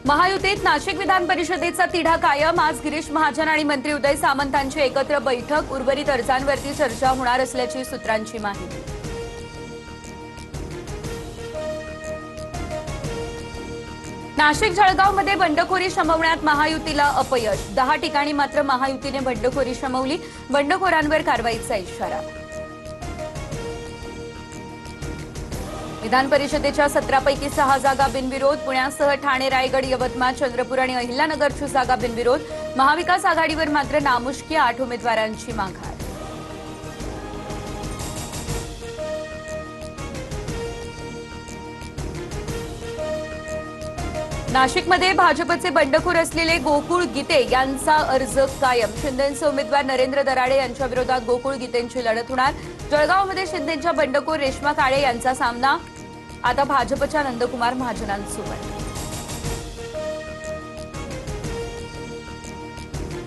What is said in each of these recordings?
महायुतीत नाशिक विधान परिषदेचा तिढा कायम। आज गिरीश महाजन आणि मंत्री उदय सामंतांची एकत्र बैठक। उर्वरित अर्जांवरती चर्चा होणार असल्याची सूत्रांची माहिती। नाशिक जळगावमध्ये बंडखोरी शमवण्यात महायुतीला अपयश। 10 ठिकाणी मात्र महायुतीने बंडखोरी शमवली। बंडखोरांवर कारवाईचा इशारा। विधान परिषदेच्या 17 पैकी 6 जागा बिनविरोध। पुण्यासह ठाणे, रायगड, यवतमाळ, चंद्रपूर आणि अहिल्यानगरची जागा बिनविरोध। महाविकास आघाडीवर मात्र नामुष्की 8 उमेदवारांची माघार। नाशिकमध्ये भाजपचे बंडखोर असलेले गोकुळ गीते यांचा अर्ज कायम। शिंदेचे उमेदवार नरेंद्र दराडे यांच्या विरोधात गोकुळ गीतेंची लढत होणार। जळगावमध्ये शिंदेच्या बंडखोर रेश्मा काळे यांचा सामना आता भाजपच्या नंदकुमार महाजनांसोबत।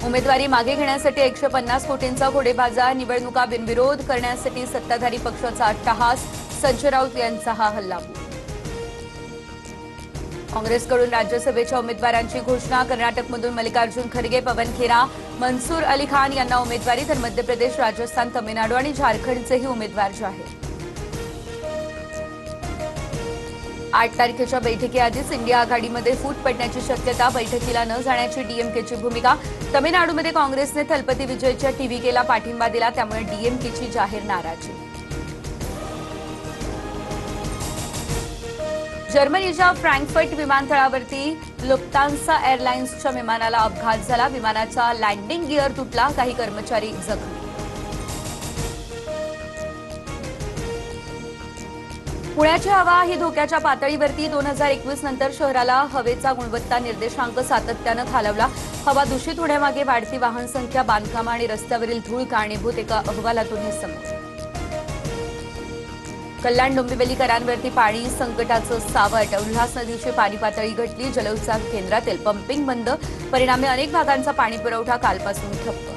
उमेदवारी मागे घेण्यासाठी 150 कोटींचा घोडेबाजार। निवडणुका बिनविरोध करण्यासाठी सत्ताधारी पक्षाचा अट्टहास। संजय राऊत यांचा हा हल्लाबोल। काँग्रेसकडून राज्यसभेच्या उमेदवारांची घोषणा। कर्नाटकमधून मल्लिकार्जुन खरगे, पवन खेरा, मनसूर अली खान यांना उमेदवारी, तर मध्य प्रदेश, राजस्थान, तमिळनाडू आणि झारखंडचेही उमेदवार जाहीर। 8 तारखेच्या बैठकीआधीच इंडिया आघाडीमध्ये फूट पडण्याची शक्यता। बैठकीला न जाण्याची डीएमकेची भूमिका। तमिळनाडूमध्ये काँग्रेसने थलपती विजयच्या टीव्हीकेला पाठिंबा दिला, त्यामुळे डीएमकेची जाहीर नाराजी। जर्मनीच्या फ्रँकफर्ट विमानतळावरती लुफ्तान्सा एअरलाइन्सच्या विमानाला अपघात झाला। विमानाचा लँडिंग गिअर तुटला, काही कर्मचारी जखमी। पुण्याची हवा ही धोक्याच्या पातळीवरती। 2021 नंतर शहराला हवेचा गुणवत्ता निर्देशांक सातत्यानं खालावला। हवा दूषित होण्यामागे वाढती वाहन संख्या, बांधकाम आणि रस्त्यावरील धूळ कारणीभूत, एका अहवालातून हे समोर। कल्याण डोंबिवलीकरांवरती पाणी संकटाचं सावट। उल्हास नदीची पाणी पातळी घटली। जलउत्साह केंद्रातील पंपिंग बंद, परिणामी अनेक भागांचा पाणी पुरवठा कालपासून ठप्प।